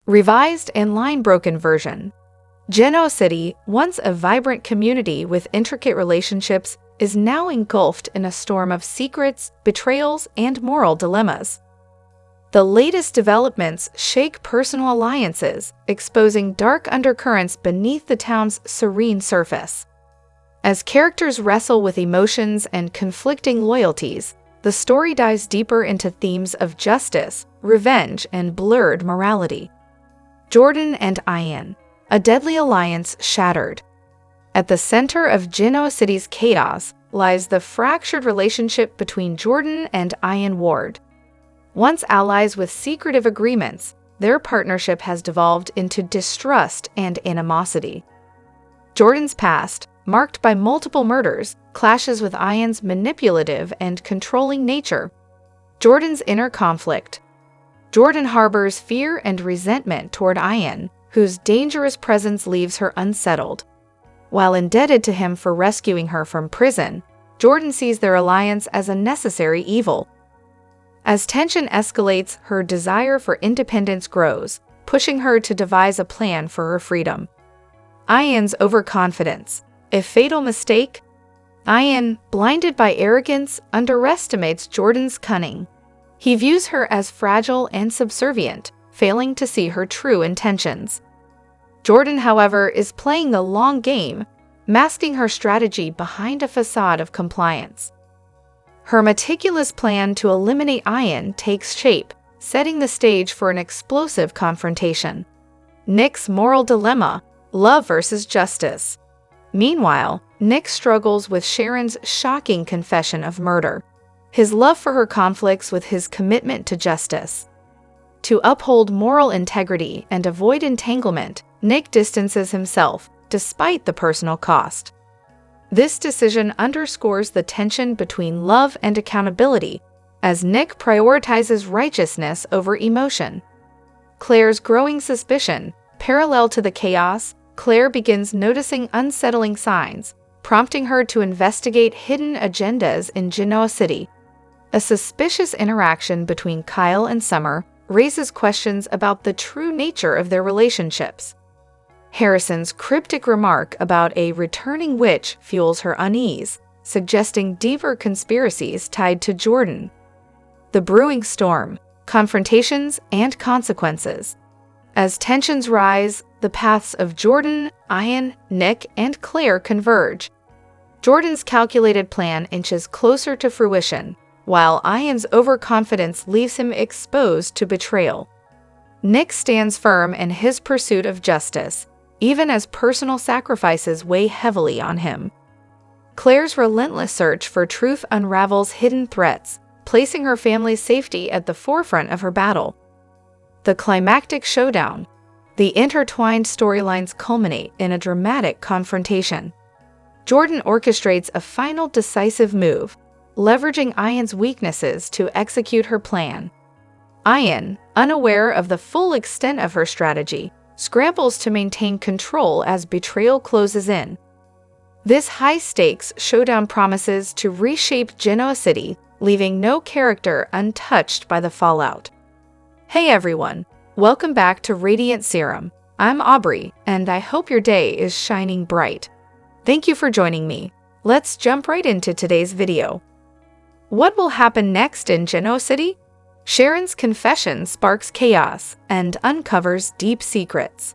Revised and line-broken version. Genoa City, once a vibrant community with intricate relationships, is now engulfed in a storm of secrets, betrayals, and moral dilemmas. The latest developments shake personal alliances, exposing dark undercurrents beneath the town's serene surface. As characters wrestle with emotions and conflicting loyalties, the story dives deeper into themes of justice, revenge, and blurred morality. Jordan and Ian, a deadly alliance shattered. At the center of Genoa City's chaos lies the fractured relationship between Jordan and Ian Ward. Once allies with secretive agreements, their partnership has devolved into distrust and animosity. Jordan's past, marked by multiple murders, clashes with Ian's manipulative and controlling nature. Jordan's inner conflict. Jordan harbors fear and resentment toward Ian, whose dangerous presence leaves her unsettled. While indebted to him for rescuing her from prison, Jordan sees their alliance as a necessary evil. As tension escalates, her desire for independence grows, pushing her to devise a plan for her freedom. Ian's overconfidence. A fatal mistake? Ian, blinded by arrogance, underestimates Jordan's cunning. He views her as fragile and subservient, failing to see her true intentions. Jordan, however, is playing the long game, masking her strategy behind a facade of compliance. Her meticulous plan to eliminate Ian takes shape, setting the stage for an explosive confrontation. Nick's moral dilemma: love versus justice. Meanwhile, Nick struggles with Sharon's shocking confession of murder. His love for her conflicts with his commitment to justice. To uphold moral integrity and avoid entanglement, Nick distances himself, despite the personal cost. This decision underscores the tension between love and accountability, as Nick prioritizes righteousness over emotion. Claire's growing suspicion. Parallel to the chaos, Claire begins noticing unsettling signs, prompting her to investigate hidden agendas in Genoa City. A suspicious interaction between Kyle and Summer raises questions about the true nature of their relationships. Harrison's cryptic remark about a returning witch fuels her unease, suggesting deeper conspiracies tied to Jordan. The brewing storm, confrontations, and consequences. As tensions rise, the paths of Jordan, Ian, Nick, and Claire converge. Jordan's calculated plan inches closer to fruition, while Ian's overconfidence leaves him exposed to betrayal. Nick stands firm in his pursuit of justice, even as personal sacrifices weigh heavily on him. Claire's relentless search for truth unravels hidden threats, placing her family's safety at the forefront of her battle. The climactic showdown. The intertwined storylines culminate in a dramatic confrontation. Jordan orchestrates a final decisive move, leveraging Ian's weaknesses to execute her plan. Ian, unaware of the full extent of her strategy, scrambles to maintain control as betrayal closes in. This high-stakes showdown promises to reshape Genoa City, leaving no character untouched by the fallout. Hey everyone, welcome back to Radiant SERUM. I'm Aubrey, and I hope your day is shining bright. Thank you for joining me. Let's jump right into today's video. What will happen next in Genoa City? Sharon's confession sparks chaos and uncovers deep secrets.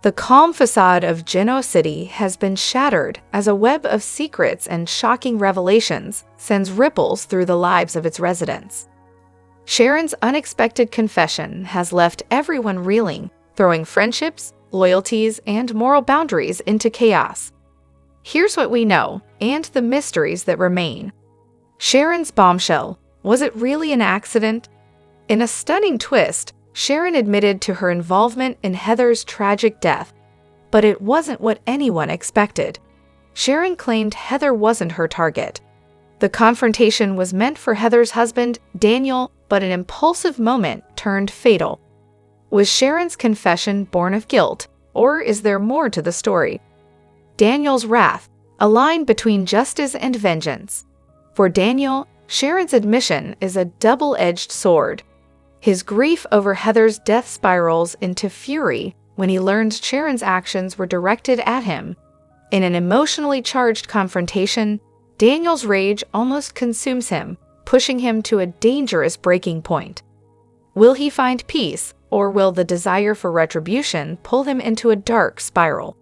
The calm facade of Genoa City has been shattered as a web of secrets and shocking revelations sends ripples through the lives of its residents. Sharon's unexpected confession has left everyone reeling, throwing friendships, loyalties, and moral boundaries into chaos. Here's what we know, and the mysteries that remain. Sharon's bombshell. Was it really an accident? In a stunning twist, Sharon admitted to her involvement in Heather's tragic death, but it wasn't what anyone expected. Sharon claimed Heather wasn't her target. The confrontation was meant for Heather's husband, Daniel, but an impulsive moment turned fatal. Was Sharon's confession born of guilt, or is there more to the story? Daniel's wrath, a line between justice and vengeance. For Daniel, Sharon's admission is a double-edged sword. His grief over Heather's death spirals into fury when he learns Sharon's actions were directed at him. In an emotionally charged confrontation, Daniel's rage almost consumes him, pushing him to a dangerous breaking point. Will he find peace, or will the desire for retribution pull him into a dark spiral?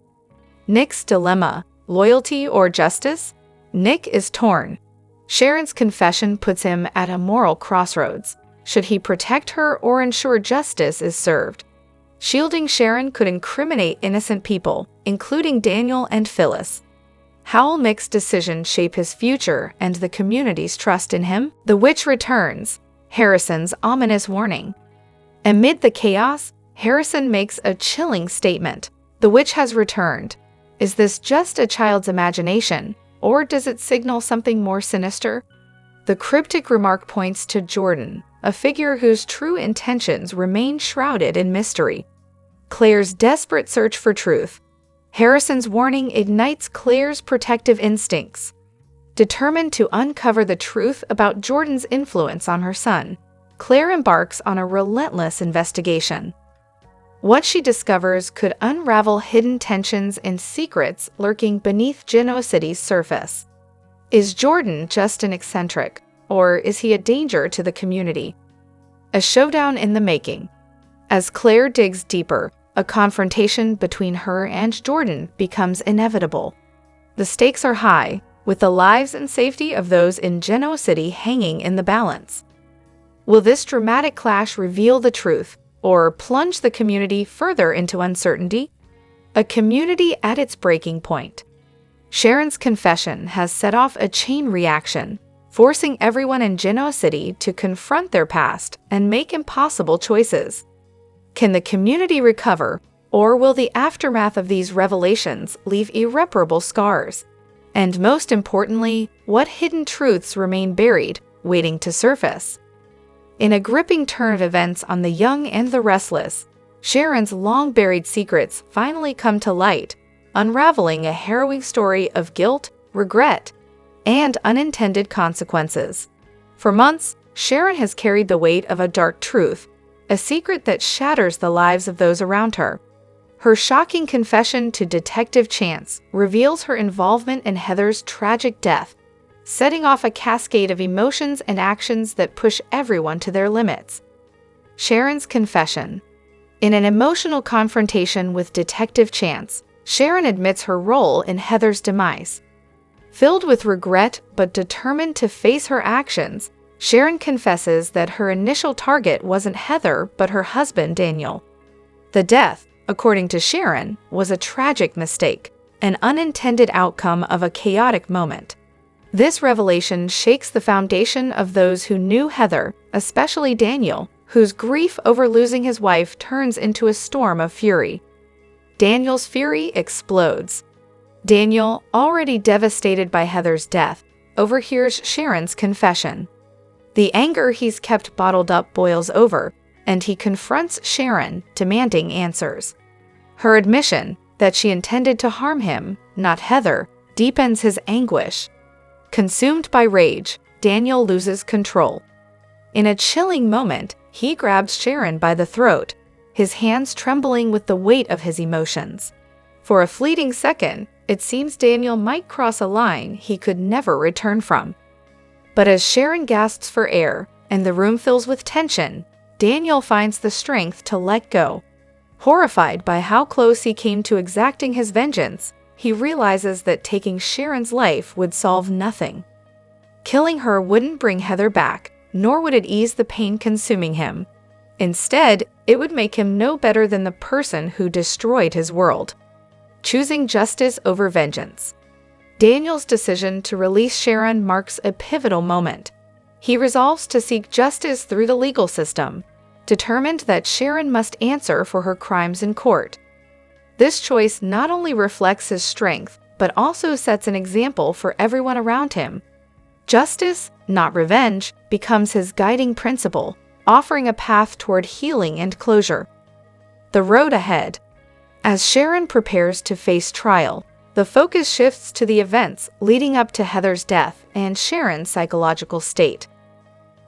Nick's dilemma: loyalty or justice? Nick is torn. Sharon's confession puts him at a moral crossroads. Should he protect her or ensure justice is served? Shielding Sharon could incriminate innocent people, including Daniel and Phyllis. How will Nick's decision shape his future and the community's trust in him? The witch returns. Harrison's ominous warning. Amid the chaos, Harrison makes a chilling statement. The witch has returned. Is this just a child's imagination, or does it signal something more sinister? The cryptic remark points to Jordan, a figure whose true intentions remain shrouded in mystery. Claire's desperate search for truth. Harrison's warning ignites Claire's protective instincts. Determined to uncover the truth about Jordan's influence on her son, Claire embarks on a relentless investigation. What she discovers could unravel hidden tensions and secrets lurking beneath Genoa City's surface. Is Jordan just an eccentric, or is he a danger to the community? A showdown in the making. As Claire digs deeper, a confrontation between her and Jordan becomes inevitable. The stakes are high, with the lives and safety of those in Genoa City hanging in the balance. Will this dramatic clash reveal the truth, or plunge the community further into uncertainty? A community at its breaking point. Sharon's confession has set off a chain reaction, forcing everyone in Genoa City to confront their past and make impossible choices. Can the community recover, or will the aftermath of these revelations leave irreparable scars? And most importantly, what hidden truths remain buried, waiting to surface? In a gripping turn of events on The Young and the Restless, Sharon's long-buried secrets finally come to light, unraveling a harrowing story of guilt, regret, and unintended consequences. For months, Sharon has carried the weight of a dark truth, a secret that shatters the lives of those around her. Her shocking confession to Detective Chance reveals her involvement in Heather's tragic death, setting off a cascade of emotions and actions that push everyone to their limits. Sharon's confession. In an emotional confrontation with Detective Chance, Sharon admits her role in Heather's demise. Filled with regret but determined to face her actions, Sharon confesses that her initial target wasn't Heather but her husband Daniel. The death, according to Sharon, was a tragic mistake, an unintended outcome of a chaotic moment. This revelation shakes the foundation of those who knew Heather, especially Daniel, whose grief over losing his wife turns into a storm of fury. Daniel's fury explodes. Daniel, already devastated by Heather's death, overhears Sharon's confession. The anger he's kept bottled up boils over, and he confronts Sharon, demanding answers. Her admission that she intended to harm him, not Heather, deepens his anguish. Consumed by rage, Daniel loses control. In a chilling moment, he grabs Sharon by the throat, his hands trembling with the weight of his emotions. For a fleeting second, it seems Daniel might cross a line he could never return from. But as Sharon gasps for air and the room fills with tension, Daniel finds the strength to let go. Horrified by how close he came to exacting his vengeance, he realizes that taking Sharon's life would solve nothing. Killing her wouldn't bring Heather back, nor would it ease the pain consuming him. Instead, it would make him no better than the person who destroyed his world. Choosing justice over vengeance. Daniel's decision to release Sharon marks a pivotal moment. He resolves to seek justice through the legal system, determined that Sharon must answer for her crimes in court. This choice not only reflects his strength, but also sets an example for everyone around him. Justice, not revenge, becomes his guiding principle, offering a path toward healing and closure. The road ahead. As Sharon prepares to face trial, the focus shifts to the events leading up to Heather's death and Sharon's psychological state.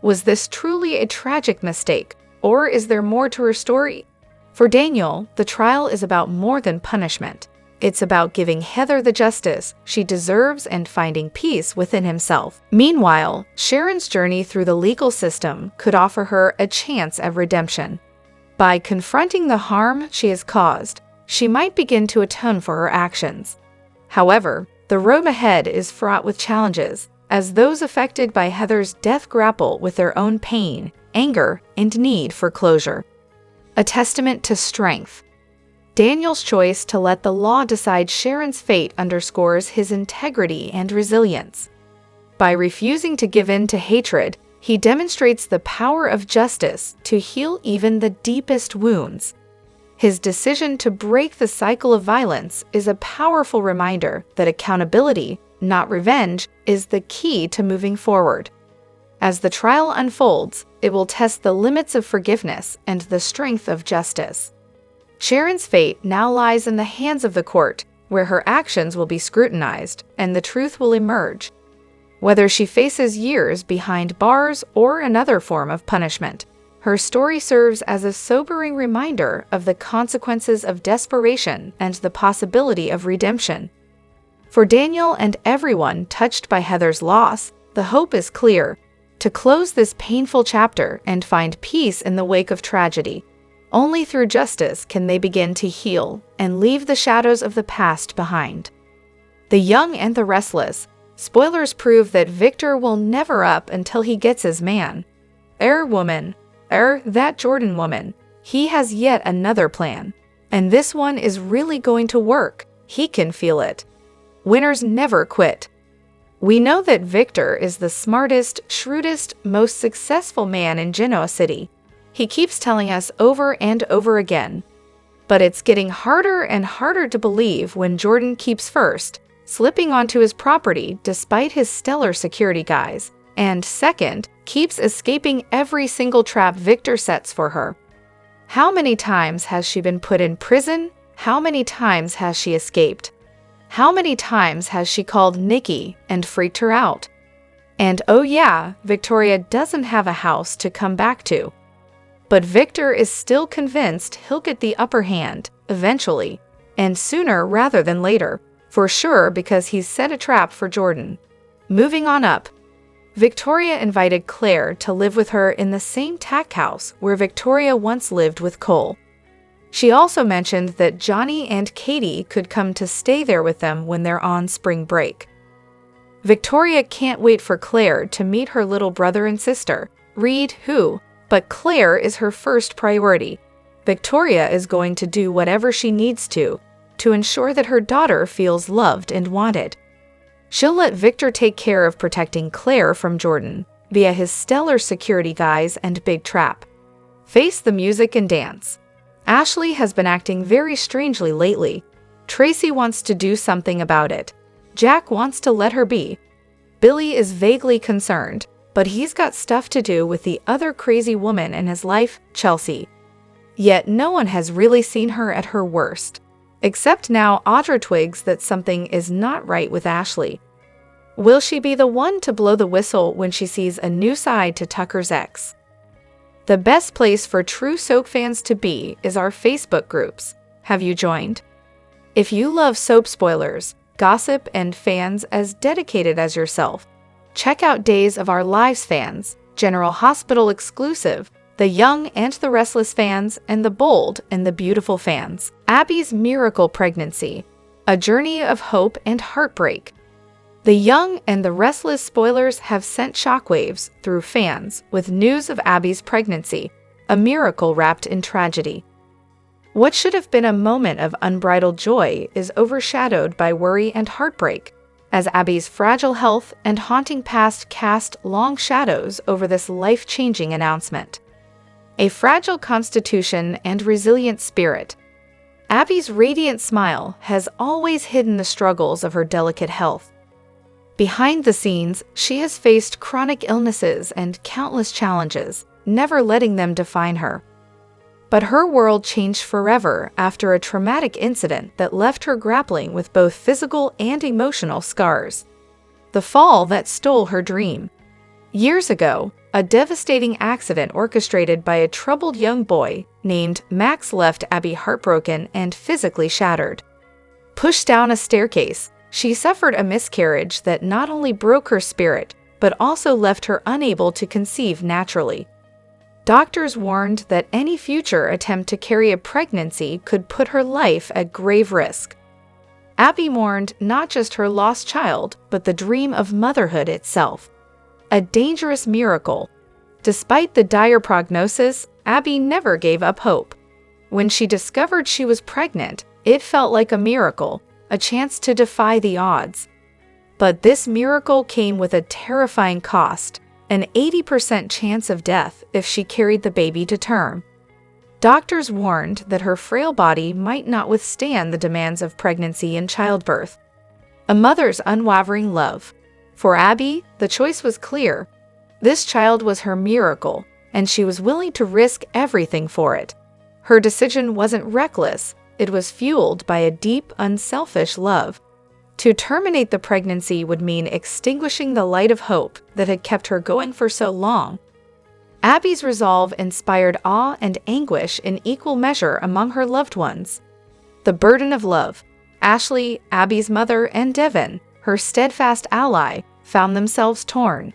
Was this truly a tragic mistake, Or is there more to her story? For Daniel, the trial is about more than punishment. It's about giving Heather the justice she deserves and finding peace within himself. Meanwhile, Sharon's journey through the legal system could offer her a chance at redemption. By confronting the harm she has caused, she might begin to atone for her actions. However, the road ahead is fraught with challenges, as those affected by Heather's death grapple with their own pain, anger, and need for closure. A testament to strength. Daniel's choice to let the law decide Sharon's fate underscores his integrity and resilience. By refusing to give in to hatred, he demonstrates the power of justice to heal even the deepest wounds. His decision to break the cycle of violence is a powerful reminder that accountability, not revenge, is the key to moving forward. As the trial unfolds, it will test the limits of forgiveness and the strength of justice. Sharon's fate now lies in the hands of the court, where her actions will be scrutinized and the truth will emerge. Whether she faces years behind bars or another form of punishment, her story serves as a sobering reminder of the consequences of desperation and the possibility of redemption. For Daniel and everyone touched by Heather's loss, the hope is clear: to close this painful chapter and find peace in the wake of tragedy. Only through justice can they begin to heal and leave the shadows of the past behind. The Young and the Restless. Spoilers prove that Victor will never up until he gets his man. Woman. That Jordan woman. He has yet another plan. And this one is really going to work. He can feel it. Winners never quit. We know that Victor is the smartest, shrewdest, most successful man in Genoa City. He keeps telling us over and over again. But it's getting harder and harder to believe when Jordan keeps first, slipping onto his property despite his stellar security guys, and second, keeps escaping every single trap Victor sets for her. How many times has she been put in prison? How many times has she escaped? How many times has she called Nikki and freaked her out? And oh yeah, Victoria doesn't have a house to come back to. But Victor is still convinced he'll get the upper hand, eventually, and sooner rather than later, for sure, because he's set a trap for Jordan. Moving on up, Victoria invited Claire to live with her in the same tack house where Victoria once lived with Cole. She also mentioned that Johnny and Katie could come to stay there with them when they're on spring break. Victoria can't wait for Claire to meet her little brother and sister, Reed, but Claire is her first priority. Victoria is going to do whatever she needs to ensure that her daughter feels loved and wanted. She'll let Victor take care of protecting Claire from Jordan via his stellar security guys and big trap. Face the music and dance. Ashley has been acting very strangely lately. Tracy wants to do something about it. Jack wants to let her be. Billy is vaguely concerned, but he's got stuff to do with the other crazy woman in his life, Chelsea. Yet no one has really seen her at her worst. Except now Audra twigs that something is not right with Ashley. Will she be the one to blow the whistle when she sees a new side to Tucker's ex? The best place for true soap fans to be is our Facebook groups. Have you joined? If you love soap spoilers, gossip, and fans as dedicated as yourself, check out Days of Our Lives fans, General Hospital exclusive, the Young and the Restless fans, and the Bold and the Beautiful fans. Abby's Miracle Pregnancy, a journey of hope and heartbreak. The Young and the Restless spoilers have sent shockwaves through fans with news of Abby's pregnancy, a miracle wrapped in tragedy. What should have been a moment of unbridled joy is overshadowed by worry and heartbreak, as Abby's fragile health and haunting past cast long shadows over this life-changing announcement. A fragile constitution and resilient spirit, Abby's radiant smile has always hidden the struggles of her delicate health. Behind the scenes, she has faced chronic illnesses and countless challenges, never letting them define her. But her world changed forever after a traumatic incident that left her grappling with both physical and emotional scars. The fall that stole her dream. Years ago, a devastating accident orchestrated by a troubled young boy named Max left Abby heartbroken and physically shattered. Pushed down a staircase, she suffered a miscarriage that not only broke her spirit, but also left her unable to conceive naturally. Doctors warned that any future attempt to carry a pregnancy could put her life at grave risk. Abby mourned not just her lost child, but the dream of motherhood itself. A dangerous miracle. Despite the dire prognosis, Abby never gave up hope. When she discovered she was pregnant, it felt like a miracle, a chance to defy the odds. But this miracle came with a terrifying cost, an 80% chance of death if she carried the baby to term. Doctors warned that her frail body might not withstand the demands of pregnancy and childbirth. A mother's unwavering love. For Abby, the choice was clear. This child was her miracle, and she was willing to risk everything for it. Her decision wasn't reckless, it was fueled by a deep, unselfish love. To terminate the pregnancy would mean extinguishing the light of hope that had kept her going for so long. Abby's resolve inspired awe and anguish in equal measure among her loved ones. The burden of love. Ashley, Abby's mother, and Devin, her steadfast ally, found themselves torn.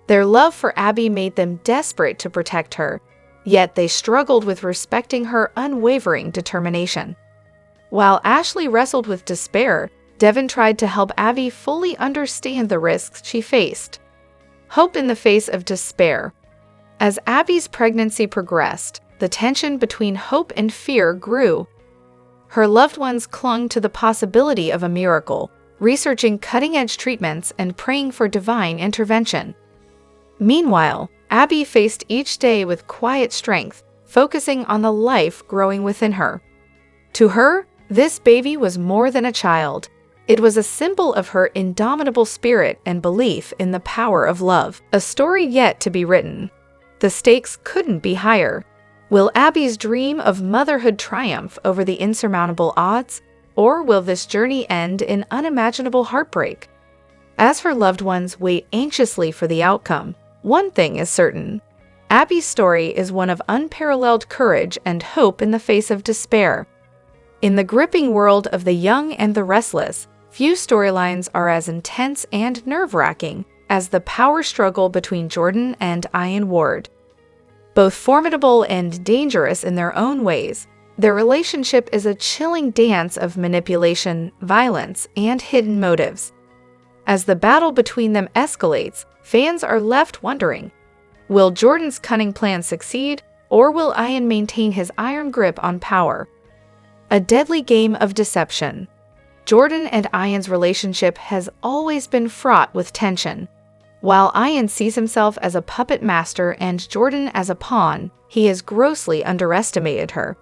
Their love for Abby made them desperate to protect her, yet they struggled with respecting her unwavering determination. While Ashley wrestled with despair, Devin tried to help Abby fully understand the risks she faced. Hope in the face of despair. As Abby's pregnancy progressed, the tension between hope and fear grew. Her loved ones clung to the possibility of a miracle, researching cutting-edge treatments and praying for divine intervention. Meanwhile, Abby faced each day with quiet strength, focusing on the life growing within her. To her, this baby was more than a child. It was a symbol of her indomitable spirit and belief in the power of love, a story yet to be written. The stakes couldn't be higher. Will Abby's dream of motherhood triumph over the insurmountable odds? Or will this journey end in unimaginable heartbreak? As her loved ones wait anxiously for the outcome, one thing is certain. Abby's story is one of unparalleled courage and hope in the face of despair. In the gripping world of the young and the restless, few storylines are as intense and nerve-wracking as the power struggle between Jordan and Ian Ward. Both formidable and dangerous in their own ways, their relationship is a chilling dance of manipulation, violence, and hidden motives. As the battle between them escalates, fans are left wondering, will Jordan's cunning plan succeed, or will Ian maintain his iron grip on power? A deadly game of deception. Jordan and Ian's relationship has always been fraught with tension. While Ian sees himself as a puppet master and Jordan as a pawn, he has grossly underestimated her.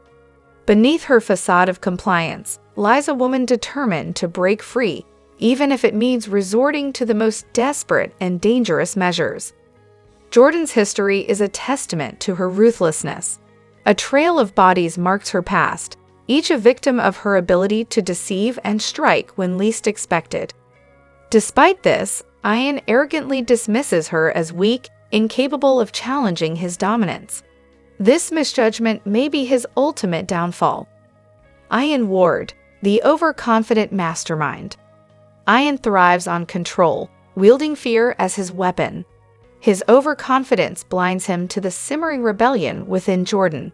Beneath her facade of compliance lies a woman determined to break free, even if it means resorting to the most desperate and dangerous measures. Jordan's history is a testament to her ruthlessness. A trail of bodies marks her past, each a victim of her ability to deceive and strike when least expected. Despite this, Ian arrogantly dismisses her as weak, incapable of challenging his dominance. This misjudgment may be his ultimate downfall. Ian Ward, the overconfident mastermind. Ian thrives on control, wielding fear as his weapon. His overconfidence blinds him to the simmering rebellion within Jordan.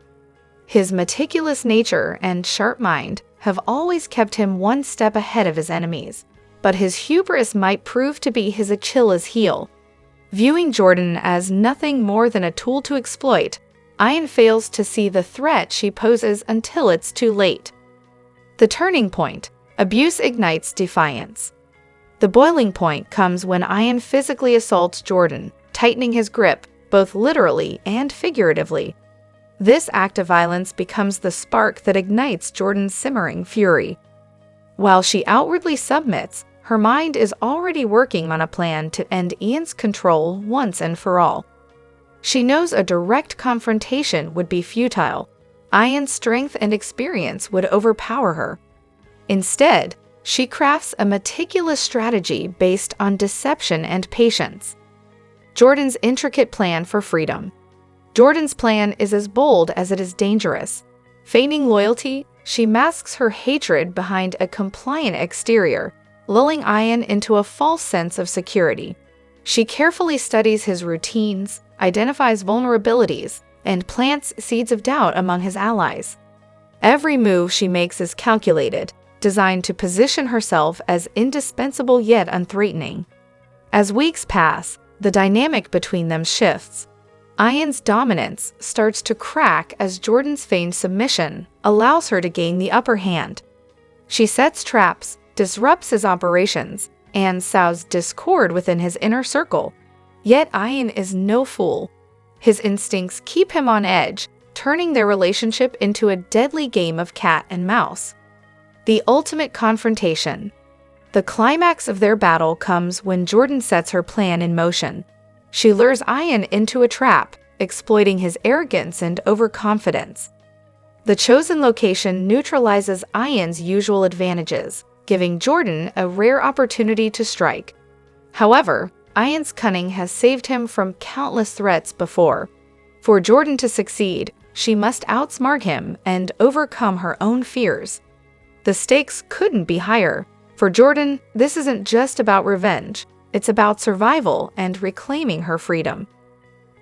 His meticulous nature and sharp mind have always kept him one step ahead of his enemies, but his hubris might prove to be his Achilles' heel. Viewing Jordan as nothing more than a tool to exploit, Ian fails to see the threat she poses until it's too late. The turning point. Abuse ignites defiance. The boiling point comes when Ian physically assaults Jordan, tightening his grip, both literally and figuratively. This act of violence becomes the spark that ignites Jordan's simmering fury. While she outwardly submits, her mind is already working on a plan to end Ian's control once and for all. She knows a direct confrontation would be futile. Ian's strength and experience would overpower her. Instead, she crafts a meticulous strategy based on deception and patience. Jordan's intricate plan for freedom. Jordan's plan is as bold as it is dangerous. Feigning loyalty, she masks her hatred behind a compliant exterior, lulling Ian into a false sense of security. She carefully studies his routines, identifies vulnerabilities, and plants seeds of doubt among his allies. Every move she makes is calculated, designed to position herself as indispensable yet unthreatening. As weeks pass, the dynamic between them shifts. Ian's dominance starts to crack as Jordan's feigned submission allows her to gain the upper hand. She sets traps, disrupts his operations, and sows discord within his inner circle. Yet Ian is no fool. His instincts keep him on edge, turning their relationship into a deadly game of cat and mouse. The ultimate confrontation. The climax of their battle comes when Jordan sets her plan in motion. She lures Ian into a trap, exploiting his arrogance and overconfidence. The chosen location neutralizes Ian's usual advantages, giving Jordan a rare opportunity to strike. However, Ian's cunning has saved him from countless threats before. For Jordan to succeed, she must outsmart him and overcome her own fears. The stakes couldn't be higher. For Jordan, this isn't just about revenge. It's about survival and reclaiming her freedom.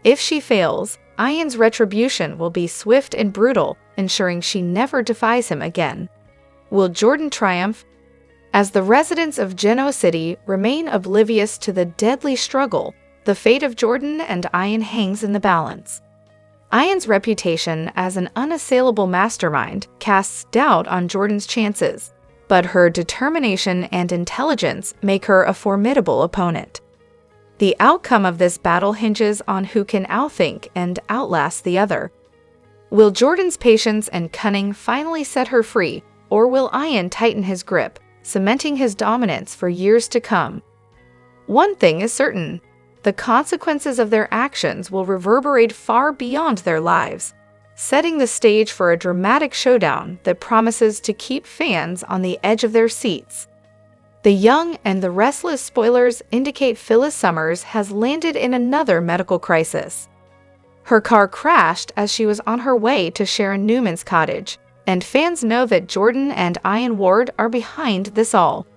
If she fails, Ian's retribution will be swift and brutal, ensuring she never defies him again. Will Jordan triumph? As the residents of Genoa City remain oblivious to the deadly struggle, the fate of Jordan and Ian hangs in the balance. Ian's reputation as an unassailable mastermind casts doubt on Jordan's chances, but her determination and intelligence make her a formidable opponent. The outcome of this battle hinges on who can outthink and outlast the other. Will Jordan's patience and cunning finally set her free, or will Ian tighten his grip, cementing his dominance for years to come? One thing is certain: the consequences of their actions will reverberate far beyond their lives, setting the stage for a dramatic showdown that promises to keep fans on the edge of their seats. The Young and the Restless spoilers indicate Phyllis Summers has landed in another medical crisis. Her car crashed as she was on her way to Sharon Newman's cottage, and fans know that Jordan and Ian Ward are behind this all.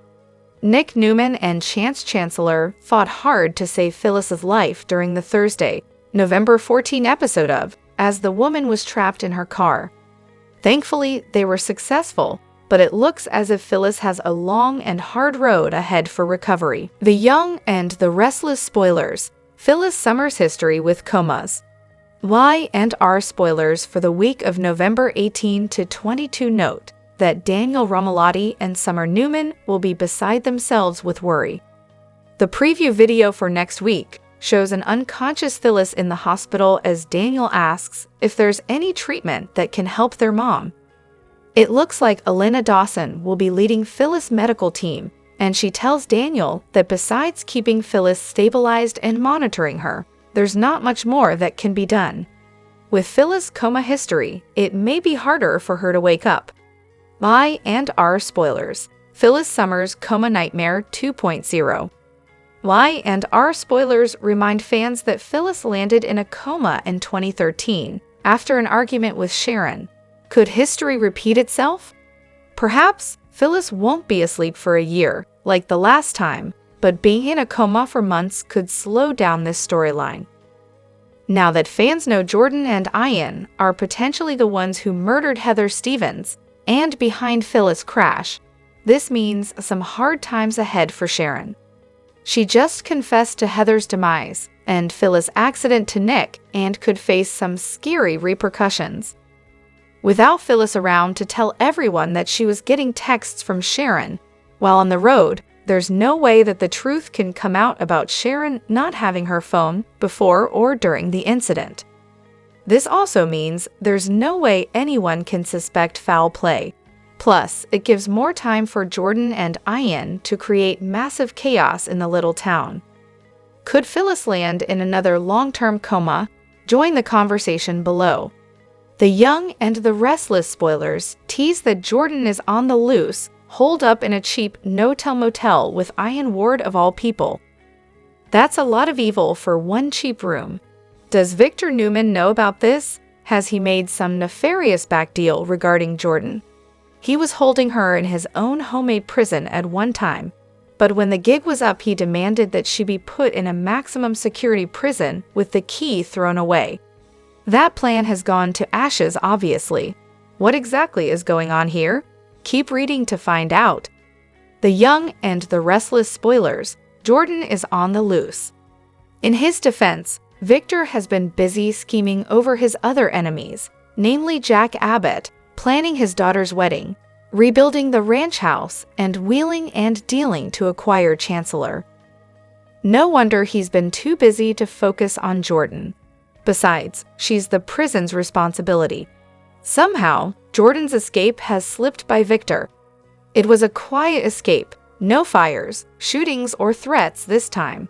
Nick Newman and Chance Chancellor fought hard to save Phyllis's life during the Thursday, November 14 episode of As the Woman Was Trapped in Her Car. Thankfully, they were successful, but it looks as if Phyllis has a long and hard road ahead for recovery. The Young and the Restless spoilers. Phyllis Summers' history with Comas. Y&R spoilers for the week of November 18 to 22 note that Daniel Romalotti and Summer Newman will be beside themselves with worry. The preview video for next week shows an unconscious Phyllis in the hospital as Daniel asks if there's any treatment that can help their mom. It looks like Elena Dawson will be leading Phyllis' medical team, and she tells Daniel that besides keeping Phyllis stabilized and monitoring her, there's not much more that can be done. With Phyllis' coma history, it may be harder for her to wake up. Y&R spoilers. Phyllis Summers' Coma Nightmare 2.0. Y&R spoilers remind fans that Phyllis landed in a coma in 2013 after an argument with Sharon. Could history repeat itself? Perhaps Phyllis won't be asleep for a year, like the last time, but being in a coma for months could slow down this storyline. Now that fans know Jordan and Ian are potentially the ones who murdered Heather Stevens and behind Phyllis' crash, this means some hard times ahead for Sharon. She just confessed to Heather's demise and Phyllis' accident to Nick and could face some scary repercussions. Without Phyllis around to tell everyone that she was getting texts from Sharon while on the road, there's no way that the truth can come out about Sharon not having her phone before or during the incident. This also means there's no way anyone can suspect foul play. Plus, it gives more time for Jordan and Ian to create massive chaos in the little town. Could Phyllis land in another long-term coma? Join the conversation below. The Young and the Restless spoilers tease that Jordan is on the loose, holed up in a cheap no-tell motel with Ian Ward of all people. That's a lot of evil for one cheap room. Does Victor Newman know about this? Has he made some nefarious back deal regarding Jordan? He was holding her in his own homemade prison at one time, but when the gig was up, he demanded that she be put in a maximum security prison with the key thrown away. That plan has gone to ashes, obviously. What exactly is going on here? Keep reading to find out. The Young and the Restless spoilers. Jordan is on the loose. In his defense, Victor has been busy scheming over his other enemies, namely Jack Abbott, planning his daughter's wedding, rebuilding the ranch house, and wheeling and dealing to acquire Chancellor. No wonder he's been too busy to focus on Jordan. Besides, she's the prison's responsibility. Somehow, Jordan's escape has slipped by Victor. It was a quiet escape, no fires, shootings, or threats this time.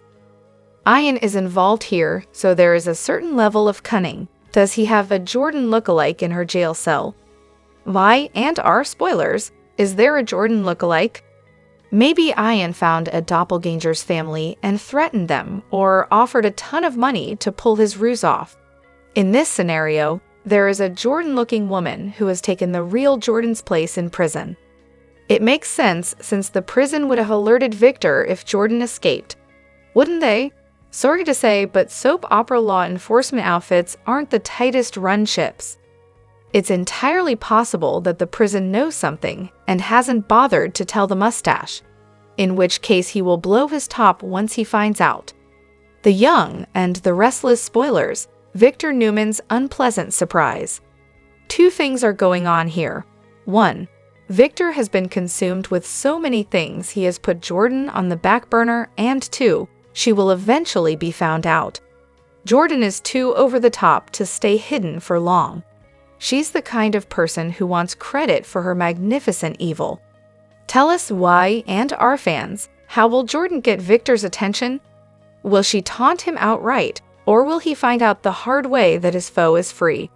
Ian is involved here, so there is a certain level of cunning. Does he have a Jordan lookalike in her jail cell? Why, and are spoilers, is there a Jordan lookalike? Maybe Ian found a doppelganger's family and threatened them or offered a ton of money to pull his ruse off. In this scenario, there is a Jordan-looking woman who has taken the real Jordan's place in prison. It makes sense since the prison would have alerted Victor if Jordan escaped. Wouldn't they? Sorry to say, but soap opera law enforcement outfits aren't the tightest run ships. It's entirely possible that the prison knows something and hasn't bothered to tell the mustache, in which case he will blow his top once he finds out. The Young and the Restless spoilers. Victor Newman's unpleasant surprise. Two things are going on here. 1. Victor has been consumed with so many things he has put Jordan on the back burner, and 2. She will eventually be found out. Jordan is too over the top to stay hidden for long. She's the kind of person who wants credit for her magnificent evil. Tell us why, and our fans, how will Jordan get Victor's attention? Will she taunt him outright, or will he find out the hard way that his foe is free?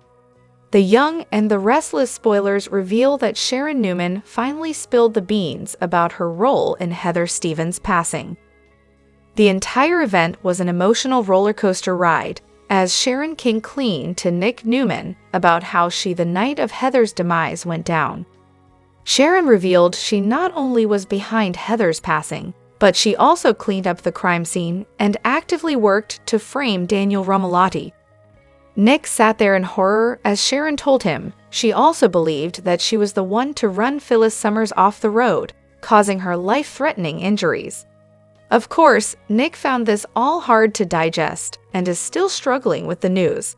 The Young and the Restless spoilers reveal that Sharon Newman finally spilled the beans about her role in Heather Stevens' passing. The entire event was an emotional roller coaster ride, as Sharon came clean to Nick Newman about how she the night of Heather's demise went down. Sharon revealed she not only was behind Heather's passing, but she also cleaned up the crime scene and actively worked to frame Daniel Romalotti. Nick sat there in horror as Sharon told him she also believed that she was the one to run Phyllis Summers off the road, causing her life-threatening injuries. Of course, Nick found this all hard to digest and is still struggling with the news.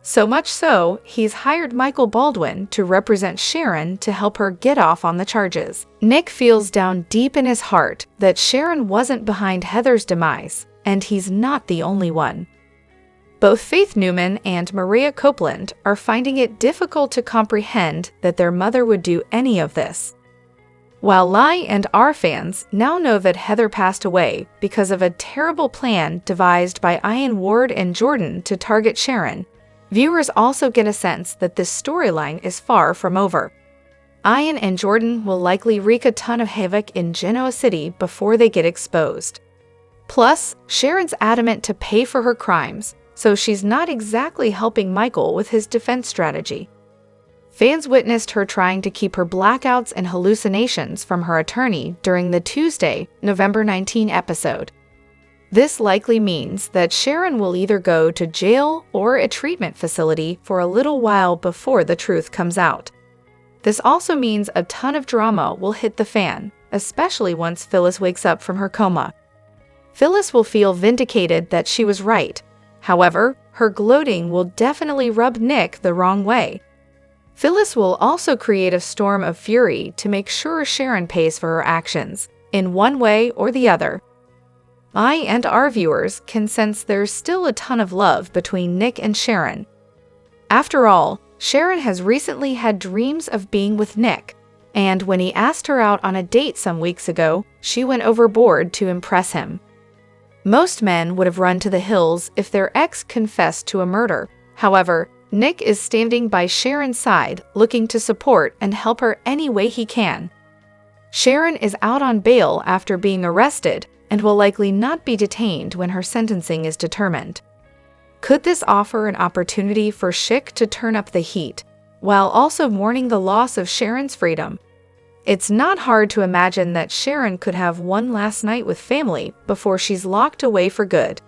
So much so, he's hired Michael Baldwin to represent Sharon to help her get off on the charges. Nick feels down deep in his heart that Sharon wasn't behind Heather's demise, and he's not the only one. Both Faith Newman and Maria Copeland are finding it difficult to comprehend that their mother would do any of this. While Lai and our fans now know that Heather passed away because of a terrible plan devised by Ian Ward and Jordan to target Sharon, viewers also get a sense that this storyline is far from over. Ian and Jordan will likely wreak a ton of havoc in Genoa City before they get exposed. Plus, Sharon's adamant to pay for her crimes, so she's not exactly helping Michael with his defense strategy. Fans witnessed her trying to keep her blackouts and hallucinations from her attorney during the Tuesday, November 19 episode. This likely means that Sharon will either go to jail or a treatment facility for a little while before the truth comes out. This also means a ton of drama will hit the fan, especially once Phyllis wakes up from her coma. Phyllis will feel vindicated that she was right. However, her gloating will definitely rub Nick the wrong way. Phyllis will also create a storm of fury to make sure Sharon pays for her actions, in one way or the other. I and our viewers can sense there's still a ton of love between Nick and Sharon. After all, Sharon has recently had dreams of being with Nick, and when he asked her out on a date some weeks ago, she went overboard to impress him. Most men would have run to the hills if their ex confessed to a murder. However, Nick is standing by Sharon's side, looking to support and help her any way he can. Sharon is out on bail after being arrested, and will likely not be detained when her sentencing is determined. Could this offer an opportunity for Schick to turn up the heat, while also mourning the loss of Sharon's freedom? It's not hard to imagine that Sharon could have one last night with family before she's locked away for good.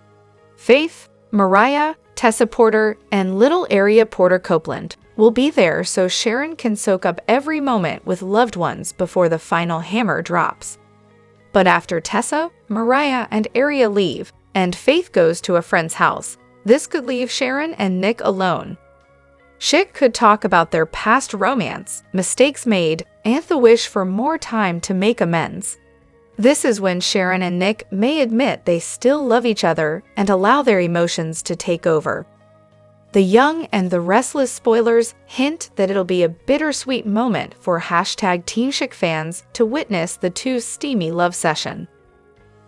Faith, Mariah, Tessa Porter, and little area Porter Copeland will be there so Sharon can soak up every moment with loved ones before the final hammer drops. But after Tessa, Mariah, and Area leave, and Faith goes to a friend's house, this could leave Sharon and Nick alone. Schick could talk about their past romance, mistakes made, and the wish for more time to make amends. This is when Sharon and Nick may admit they still love each other and allow their emotions to take over. The Young and the Restless spoilers hint that it'll be a bittersweet moment for #Team Schick fans to witness the two's steamy love session.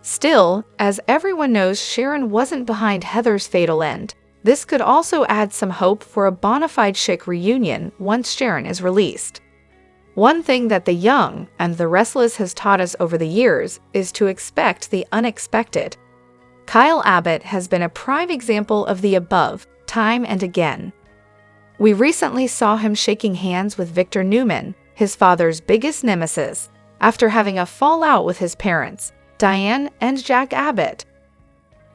Still, as everyone knows Sharon wasn't behind Heather's fatal end, this could also add some hope for a bona fide Schick reunion once Sharon is released. One thing that The Young and the Restless has taught us over the years is to expect the unexpected. Kyle Abbott has been a prime example of the above, time and again. We recently saw him shaking hands with Victor Newman, his father's biggest nemesis, after having a fallout with his parents, Diane and Jack Abbott.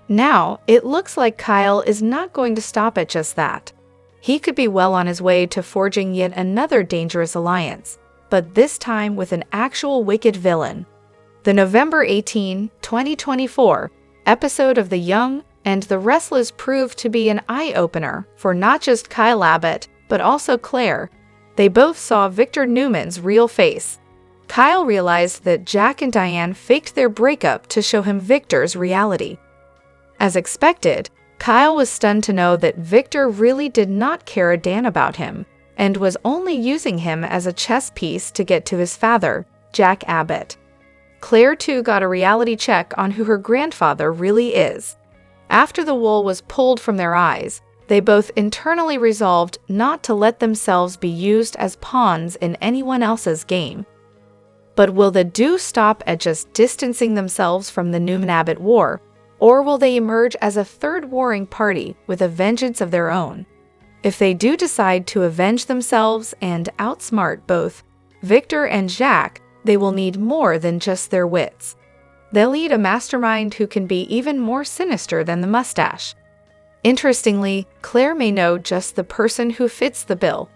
Now, it looks like Kyle is not going to stop at just that. He could be well on his way to forging yet another dangerous alliance, but this time with an actual wicked villain. The November 18, 2024 episode of The Young and the Restless proved to be an eye-opener for not just Kyle Abbott, but also Claire. They both saw Victor Newman's real face. Kyle realized that Jack and Diane faked their breakup to show him Victor's reality. As expected, Kyle was stunned to know that Victor really did not care a damn about him, and was only using him as a chess piece to get to his father, Jack Abbott. Claire too got a reality check on who her grandfather really is. After the wool was pulled from their eyes, they both internally resolved not to let themselves be used as pawns in anyone else's game. But will the do stop at just distancing themselves from the Newman-Abbott war, or will they emerge as a third warring party with a vengeance of their own? If they do decide to avenge themselves and outsmart both Victor and Jack, they will need more than just their wits. They'll need a mastermind who can be even more sinister than the mustache. Interestingly, Claire may know just the person who fits the bill.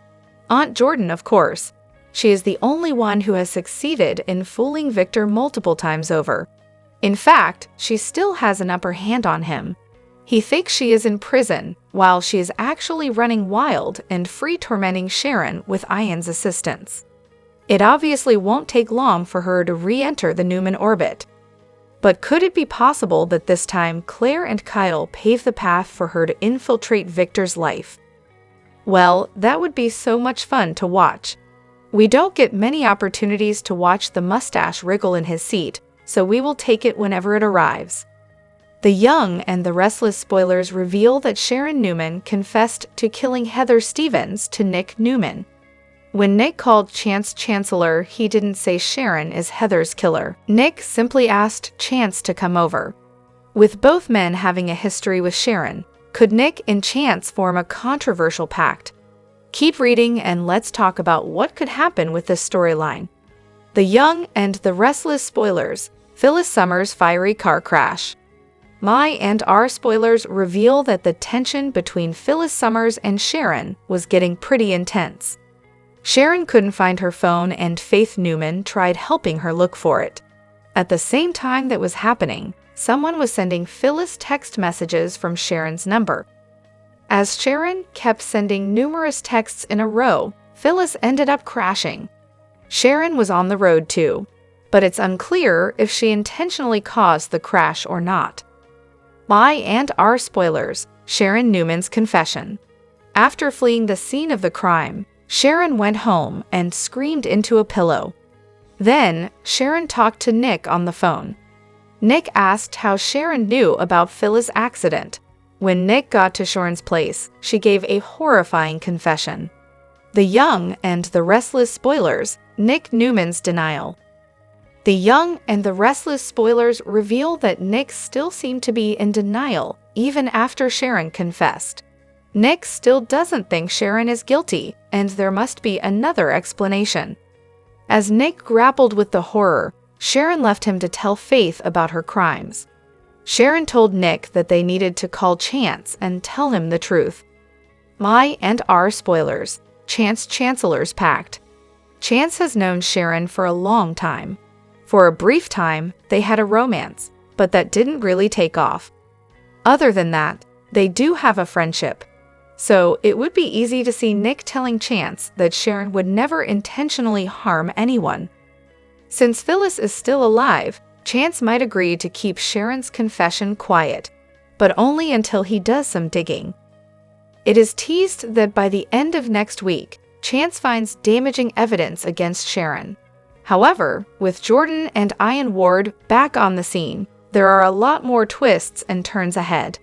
Aunt Jordan, of course. She is the only one who has succeeded in fooling Victor multiple times over. In fact, she still has an upper hand on him. He thinks she is in prison, while she is actually running wild and free tormenting Sharon with Ian's assistance. It obviously won't take long for her to re-enter the Newman orbit. But could it be possible that this time Claire and Kyle pave the path for her to infiltrate Victor's life? Well, that would be so much fun to watch. We don't get many opportunities to watch the mustache wriggle in his seat, so we will take it whenever it arrives. The Young and the Restless spoilers reveal that Sharon Newman confessed to killing Heather Stevens to Nick Newman. When Nick called Chance Chancellor, he didn't say Sharon is Heather's killer. Nick simply asked Chance to come over. With both men having a history with Sharon, could Nick and Chance form a controversial pact? Keep reading and let's talk about what could happen with this storyline. The Young and the Restless spoilers, Phyllis Summers' fiery car crash. My and our spoilers reveal that the tension between Phyllis Summers and Sharon was getting pretty intense. Sharon couldn't find her phone and Faith Newman tried helping her look for it. At the same time that was happening, someone was sending Phyllis text messages from Sharon's number. As Sharon kept sending numerous texts in a row, Phyllis ended up crashing. Sharon was on the road too, but it's unclear if she intentionally caused the crash or not. My and our spoilers, Sharon Newman's confession. After fleeing the scene of the crime, Sharon went home and screamed into a pillow. Then, Sharon talked to Nick on the phone. Nick asked how Sharon knew about Phyllis' accident. When Nick got to Sharon's place, she gave a horrifying confession. The Young and the Restless spoilers, Nick Newman's denial. The Young and the Restless spoilers reveal that Nick still seemed to be in denial even after Sharon confessed. Nick still doesn't think Sharon is guilty, and there must be another explanation. As Nick grappled with the horror, Sharon left him to tell Faith about her crimes. Sharon told Nick that they needed to call Chance and tell him the truth. My and our spoilers, Chance Chancellor's Pact. Chance has known Sharon for a long time. For a brief time, they had a romance, but that didn't really take off. Other than that, they do have a friendship. So it would be easy to see Nick telling Chance that Sharon would never intentionally harm anyone. Since Phyllis is still alive, Chance might agree to keep Sharon's confession quiet, but only until he does some digging. It is teased that by the end of next week, Chance finds damaging evidence against Sharon. However, with Jordan and Ian Ward back on the scene, there are a lot more twists and turns ahead.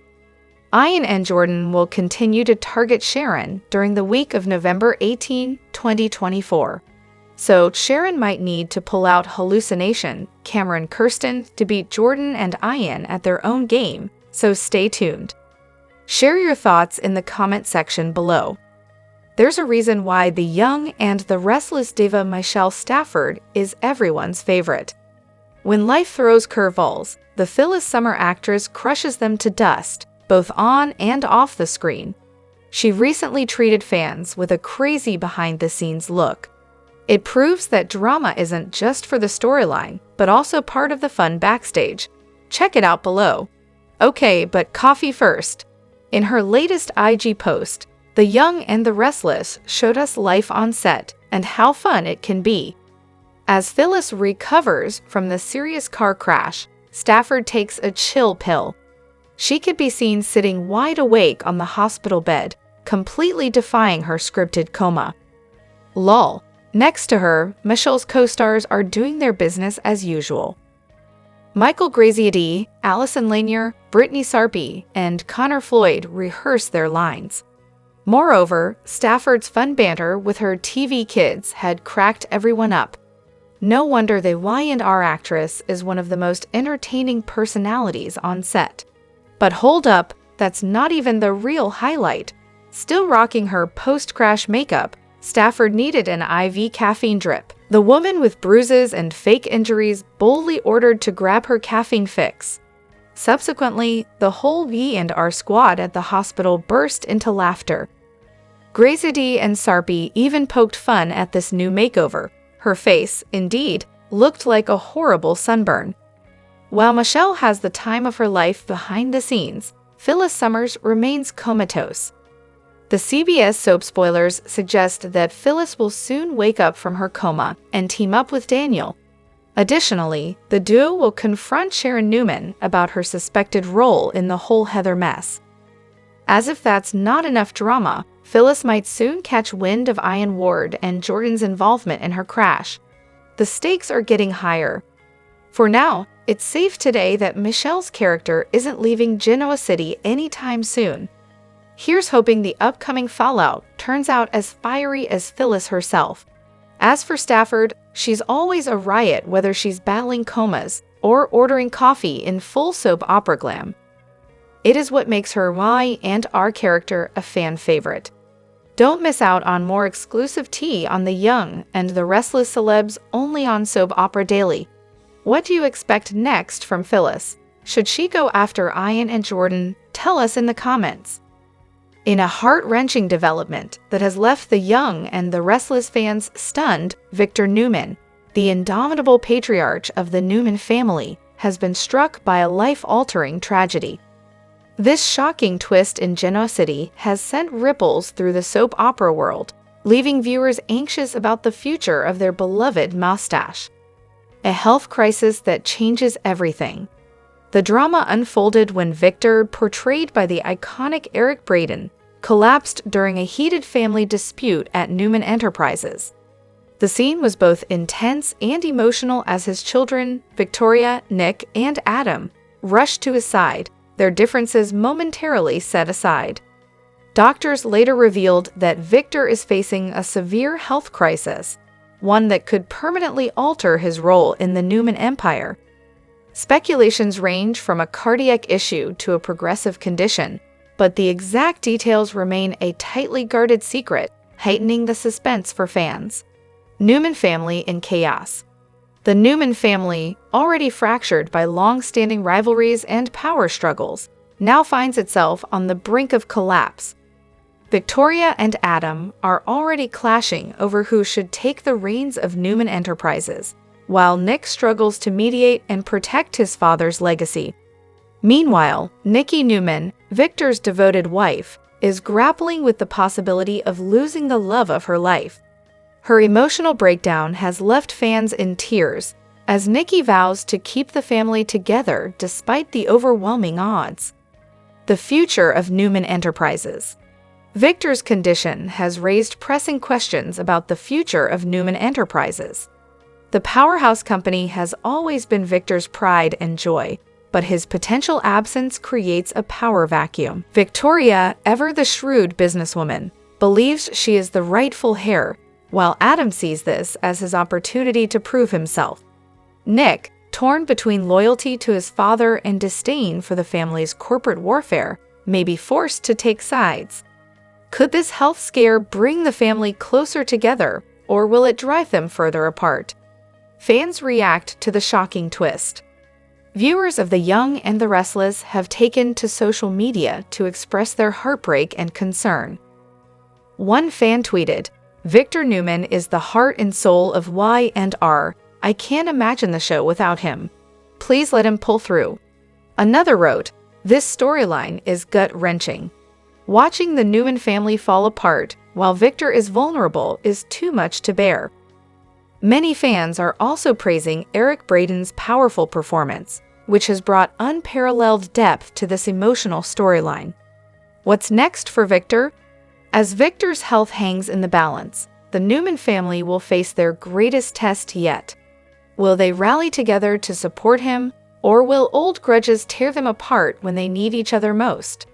Ian and Jordan will continue to target Sharon during the week of November 18, 2024. So Sharon might need to pull out hallucination, Cameron Kirsten, to beat Jordan and Ian at their own game, so stay tuned. Share your thoughts in the comment section below. There's a reason why the young and the restless diva Michelle Stafford is everyone's favorite. When life throws curveballs, the Phyllis Summer actress crushes them to dust, both on and off the screen. She recently treated fans with a crazy behind-the-scenes look. It proves that drama isn't just for the storyline, but also part of the fun backstage. Check it out below. Okay, but coffee first. In her latest IG post, The Young and the Restless showed us life on set and how fun it can be. As Phyllis recovers from the serious car crash, Stafford takes a chill pill. She could be seen sitting wide awake on the hospital bed, completely defying her scripted coma. Lol. Next to her, Michelle's co-stars are doing their business as usual. Michael Graziadei, Allison Lanier, Brittany Sarpy, and Connor Floyd rehearse their lines. Moreover, Stafford's fun banter with her TV kids had cracked everyone up. No wonder the Y&R actress is one of the most entertaining personalities on set. But hold up, that's not even the real highlight. Still rocking her post-crash makeup, Stafford needed an IV caffeine drip. The woman with bruises and fake injuries boldly ordered to grab her caffeine fix. Subsequently, the whole Y&R squad at the hospital burst into laughter. Graziadei and Sarpy even poked fun at this new makeover. Her face, indeed, looked like a horrible sunburn. While Michelle has the time of her life behind the scenes, Phyllis Summers remains comatose. The CBS soap spoilers suggest that Phyllis will soon wake up from her coma and team up with Daniel. Additionally, the duo will confront Sharon Newman about her suspected role in the whole Heather mess. As if that's not enough drama, Phyllis might soon catch wind of Ian Ward and Jordan's involvement in her crash. The stakes are getting higher. For now, it's safe today that Michelle's character isn't leaving Genoa City anytime soon. Here's hoping the upcoming fallout turns out as fiery as Phyllis herself. As for Stafford, she's always a riot whether she's battling comas or ordering coffee in full soap opera glam. It is what makes her Y&R character a fan favorite. Don't miss out on more exclusive tea on the young and the restless celebs only on Soap Opera Daily. What do you expect next from Phyllis? Should she go after Ian and Jordan? Tell us in the comments. In a heart-wrenching development that has left the young and the restless fans stunned, Victor Newman, the indomitable patriarch of the Newman family, has been struck by a life-altering tragedy. This shocking twist in Genoa City has sent ripples through the soap opera world, leaving viewers anxious about the future of their beloved mustache. A health crisis that changes everything. The drama unfolded when Victor, portrayed by the iconic Eric Braeden, collapsed during a heated family dispute at Newman Enterprises. The scene was both intense and emotional as his children, Victoria, Nick, and Adam, rushed to his side, their differences momentarily set aside. Doctors later revealed that Victor is facing a severe health crisis. one that could permanently alter his role in the Newman empire. Speculations range from a cardiac issue to a progressive condition, but the exact details remain a tightly guarded secret, heightening the suspense for fans. Newman family in chaos. The Newman family, already fractured by long-standing rivalries and power struggles, now finds itself on the brink of collapse. Victoria and Adam are already clashing over who should take the reins of Newman Enterprises, while Nick struggles to mediate and protect his father's legacy. Meanwhile, Nikki Newman, Victor's devoted wife, is grappling with the possibility of losing the love of her life. Her emotional breakdown has left fans in tears, as Nikki vows to keep the family together despite the overwhelming odds. The future of Newman Enterprises. Victor's condition has raised pressing questions about the future of Newman Enterprises. The powerhouse company has always been Victor's pride and joy, but his potential absence creates a power vacuum. Victoria, ever the shrewd businesswoman, believes she is the rightful heir, while Adam sees this as his opportunity to prove himself. Nick, torn between loyalty to his father and disdain for the family's corporate warfare, may be forced to take sides. Could this health scare bring the family closer together, or will it drive them further apart? Fans react to the shocking twist. Viewers of The Young and the Restless have taken to social media to express their heartbreak and concern. One fan tweeted, "Victor Newman is the heart and soul of Y&R. I can't imagine the show without him. Please let him pull through." Another wrote, "This storyline is gut-wrenching. Watching the Newman family fall apart while Victor is vulnerable is too much to bear." Many fans are also praising Eric Braeden's powerful performance, which has brought unparalleled depth to this emotional storyline. What's next for Victor? As Victor's health hangs in the balance, the Newman family will face their greatest test yet. Will they rally together to support him, or will old grudges tear them apart when they need each other most?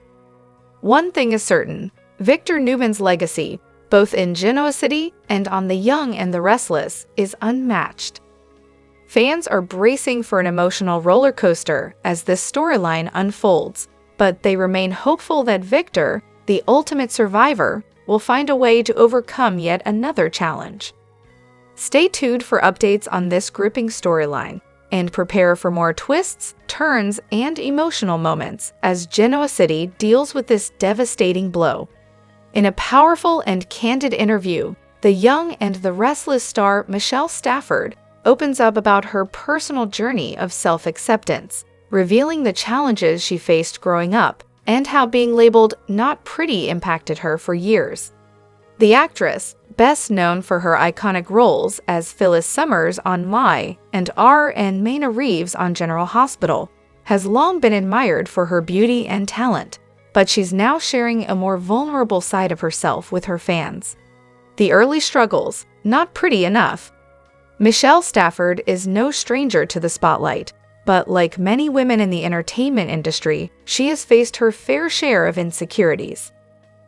One thing is certain, Victor Newman's legacy, both in Genoa City and on The Young and the Restless, is unmatched. Fans are bracing for an emotional roller coaster as this storyline unfolds, but they remain hopeful that Victor, the ultimate survivor, will find a way to overcome yet another challenge. Stay tuned for updates on this gripping storyline, and prepare for more twists, turns, and emotional moments as Genoa City deals with this devastating blow. In a powerful and candid interview, The Young and the Restless star Michelle Stafford opens up about her personal journey of self-acceptance, revealing the challenges she faced growing up and how being labeled not pretty impacted her for years. The actress, best known for her iconic roles as Phyllis Summers on Y&R and Maina Reeves on General Hospital, has long been admired for her beauty and talent, but she's now sharing a more vulnerable side of herself with her fans. The early struggles, not pretty enough. Michelle Stafford is no stranger to the spotlight, but like many women in the entertainment industry, she has faced her fair share of insecurities.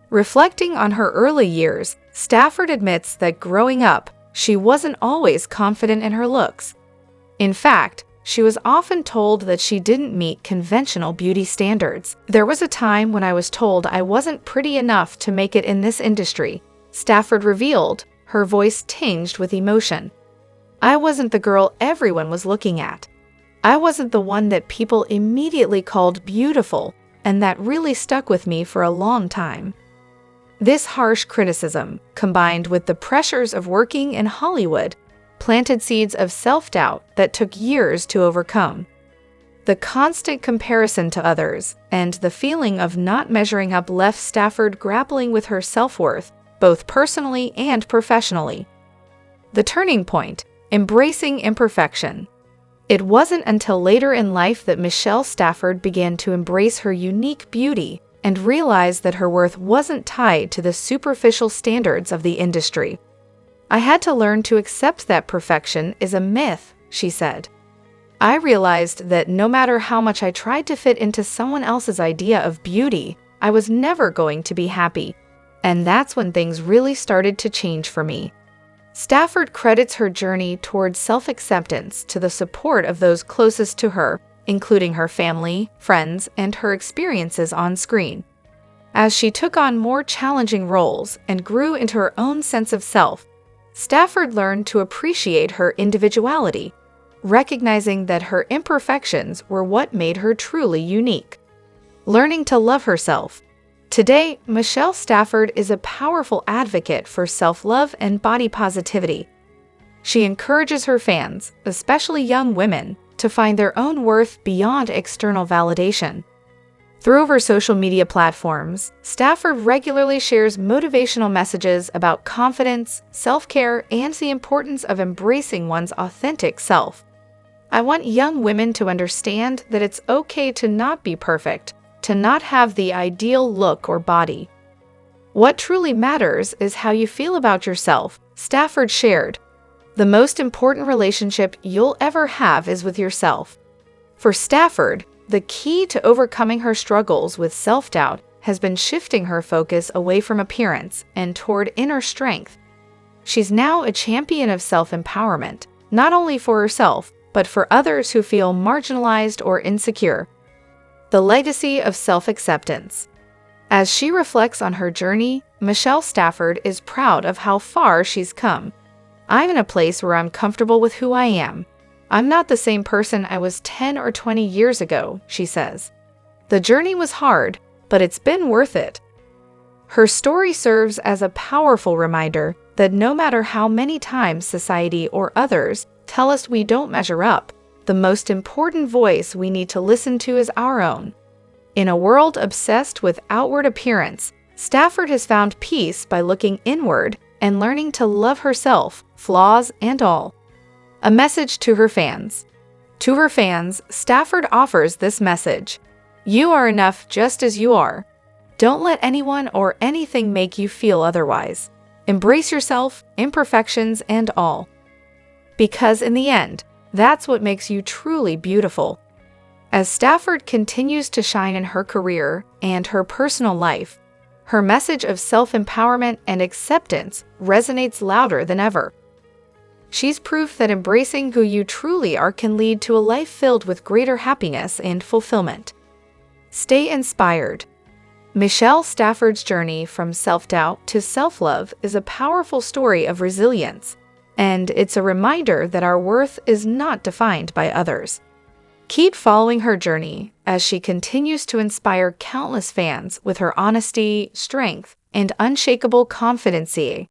Reflecting on her early years, Stafford admits that growing up, she wasn't always confident in her looks. In fact, she was often told that she didn't meet conventional beauty standards. "There was a time when I was told I wasn't pretty enough to make it in this industry," Stafford revealed, her voice tinged with emotion. "I wasn't the girl everyone was looking at. I wasn't the one that people immediately called beautiful, and that really stuck with me for a long time." This harsh criticism, combined with the pressures of working in Hollywood, planted seeds of self-doubt that took years to overcome. The constant comparison to others and the feeling of not measuring up left Stafford grappling with her self-worth, both personally and professionally. The turning point, embracing imperfection. It wasn't until later in life that Michelle Stafford began to embrace her unique beauty and realized that her worth wasn't tied to the superficial standards of the industry. "I had to learn to accept that perfection is a myth," she said. "I realized that no matter how much I tried to fit into someone else's idea of beauty, I was never going to be happy. And that's when things really started to change for me." Stafford credits her journey towards self-acceptance to the support of those closest to her, including her family, friends, and her experiences on screen. As she took on more challenging roles and grew into her own sense of self, Stafford learned to appreciate her individuality, recognizing that her imperfections were what made her truly unique. Learning to love herself. Today, Michelle Stafford is a powerful advocate for self-love and body positivity. She encourages her fans, especially young women, to find their own worth beyond external validation. Through her social media platforms, Stafford regularly shares motivational messages about confidence, self-care, and the importance of embracing one's authentic self. I want young women to understand that it's okay to not be perfect, to not have the ideal look or body. What truly matters is how you feel about yourself, Stafford shared. The most important relationship you'll ever have is with yourself. For Stafford, the key to overcoming her struggles with self-doubt has been shifting her focus away from appearance and toward inner strength. She's now a champion of self-empowerment, not only for herself, but for others who feel marginalized or insecure. The legacy of self-acceptance. As she reflects on her journey, Michelle Stafford is proud of how far she's come. "I'm in a place where I'm comfortable with who I am. I'm not the same person I was 10 or 20 years ago," she says. "The journey was hard, but it's been worth it." Her story serves as a powerful reminder that no matter how many times society or others tell us we don't measure up, the most important voice we need to listen to is our own. In a world obsessed with outward appearance, Stafford has found peace by looking inward and learning to love herself, flaws and all. A message to her fans. To her fans, Stafford offers this message: "You are enough just as you are. Don't let anyone or anything make you feel otherwise. Embrace yourself, imperfections and all. Because in the end, that's what makes you truly beautiful." As Stafford continues to shine in her career and her personal life, her message of self-empowerment and acceptance resonates louder than ever. She's proof that embracing who you truly are can lead to a life filled with greater happiness and fulfillment. Stay inspired. Michelle Stafford's journey from self-doubt to self-love is a powerful story of resilience, and it's a reminder that our worth is not defined by others. Keep following her journey as she continues to inspire countless fans with her honesty, strength, and unshakable confidence.